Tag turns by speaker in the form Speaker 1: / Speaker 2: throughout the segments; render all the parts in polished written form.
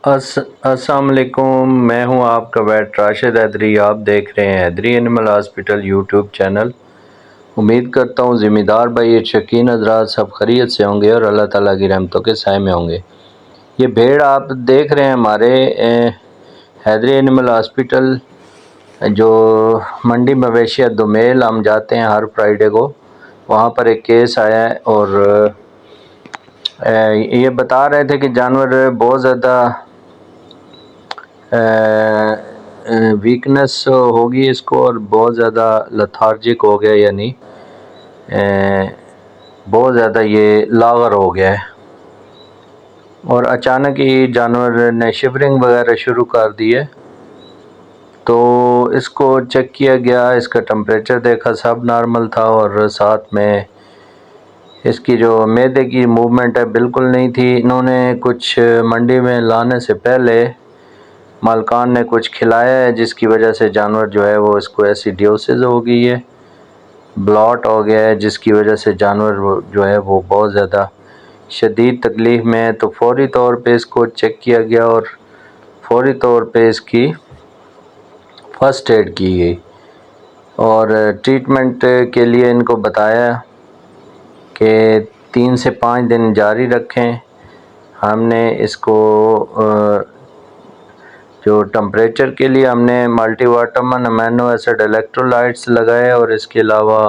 Speaker 1: السلام علیکم، میں ہوں آپ کا ویٹ راشد حیدری۔ آپ دیکھ رہے ہیں حیدری اینیمل ہاسپٹل یوٹیوب چینل۔ امید کرتا ہوں ذمہ دار بھائی شوقین حضرات سب خیریت سے ہوں گے اور اللہ تعالیٰ کی رحمتوں کے سائے میں ہوں گے۔ یہ بھیڑ آپ دیکھ رہے ہیں ہمارے حیدری اینیمل ہاسپٹل جو منڈی مویشیت دومیل ہم جاتے ہیں ہر فرائیڈے کو، وہاں پر ایک کیس آیا ہے اور یہ بتا رہے تھے کہ جانور بہت زیادہ ویکنس ہوگی اس کو اور بہت زیادہ لتھارجک ہو گیا، یعنی بہت زیادہ یہ لاغر ہو گیا ہے، اور اچانک ہی جانور نے شیورنگ وغیرہ شروع کر دی ہے۔ تو اس کو چیک کیا گیا، اس کا ٹمپریچر دیکھا، سب نارمل تھا، اور ساتھ میں اس کی جو معدے کی موومنٹ ہے بالکل نہیں تھی۔ انہوں نے کچھ منڈی میں لانے سے پہلے مالکان نے کچھ کھلایا ہے جس کی وجہ سے جانور جو ہے وہ اس کو ایسیڈیوسز ہو گئی ہے، بلاٹ ہو گیا ہے، جس کی وجہ سے جانور جو ہے وہ بہت زیادہ شدید تکلیف میں ہے۔ تو فوری طور پہ اس کو چیک کیا گیا اور فوری طور پہ اس کی فرسٹ ایڈ کی گئی، اور ٹریٹمنٹ کے لیے ان کو بتایا کہ 3 سے 5 دن جاری رکھیں۔ ہم نے اس کو جو ٹمپریچر کے لیے ہم نے multi vitamin amino acid electrolytes لگائے، اور اس کے علاوہ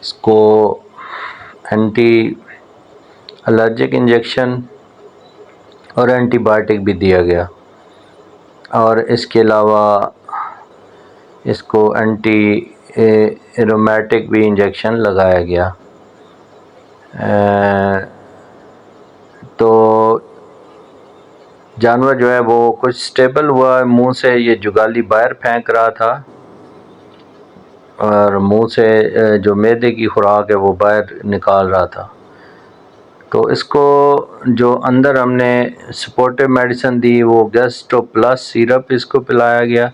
Speaker 1: اس کو اینٹی الرجک انجیکشن اور اینٹی بائیوٹک بھی دیا گیا، اور اس کے علاوہ اس کو اینٹی ایرومیٹک بھی انجیکشن لگایا گیا۔ تو جانور جو ہے وہ کچھ سٹیبل ہوا ہے، منہ سے یہ جگالی باہر پھینک رہا تھا، اور منہ سے جو معدے کی خوراک ہے وہ باہر نکال رہا تھا۔ تو اس کو جو اندر ہم نے سپورٹو میڈیسن دی وہ گیسٹو پلس سیرپ اس کو پلایا گیا،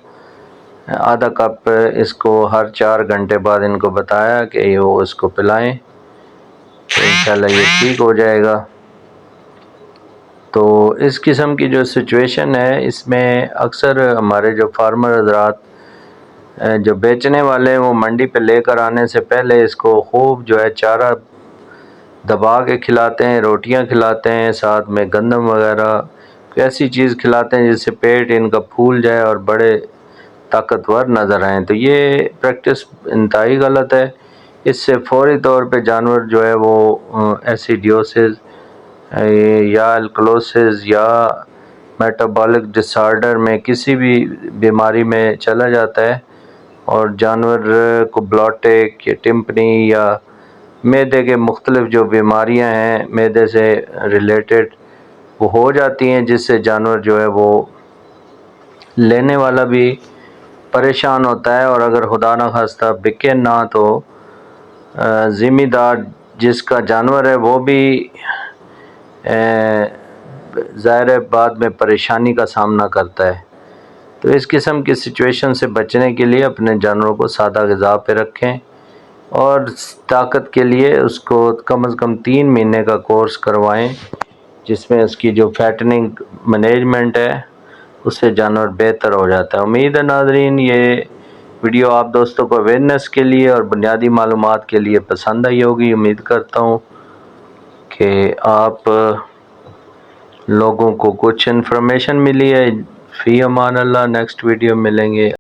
Speaker 1: آدھا کپ اس کو ہر 4 گھنٹے بعد ان کو بتایا کہ وہ اس کو پلائیں تو انشاءاللہ یہ ٹھیک ہو جائے گا۔ تو اس قسم کی جو سچویشن ہے اس میں اکثر ہمارے جو فارمر حضرات جو بیچنے والے ہیں وہ منڈی پہ لے کر آنے سے پہلے اس کو خوب جو ہے چارہ دبا کے کھلاتے ہیں، روٹیاں کھلاتے ہیں، ساتھ میں گندم وغیرہ ایسی چیز کھلاتے ہیں جس سے پیٹ ان کا پھول جائے اور بڑے طاقتور نظر آئیں۔ تو یہ پریکٹس انتہائی غلط ہے۔ اس سے فوری طور پہ جانور جو ہے وہ ایسیڈیوسز یا الکلوسز یا میٹابولک ڈس آرڈر میں کسی بھی بیماری میں چلا جاتا ہے، اور جانور کو بلاٹک یا ٹمپنی یا معدے کے مختلف جو بیماریاں ہیں معدے سے ریلیٹڈ وہ ہو جاتی ہیں، جس سے جانور جو ہے وہ لینے والا بھی پریشان ہوتا ہے، اور اگر خدا نخواستہ بکے نہ تو ذمہ دار جس کا جانور ہے وہ بھی ظاہر بعد میں پریشانی کا سامنا کرتا ہے۔ تو اس قسم کی سچویشن سے بچنے کے لیے اپنے جانوروں کو سادہ غذا پہ رکھیں، اور طاقت کے لیے اس کو کم از کم 3 مہینے کا کورس کروائیں، جس میں اس کی جو فیٹننگ مینجمنٹ ہے اس سے جانور بہتر ہو جاتا ہے۔ امید ہے ناظرین یہ ویڈیو آپ دوستوں کو اویئرنیس کے لیے اور بنیادی معلومات کے لیے پسند آئی ہوگی۔ امید کرتا ہوں کہ آپ لوگوں کو کچھ انفارمیشن ملی ہے۔ فی امان اللہ، نیکسٹ ویڈیو ملیں گے۔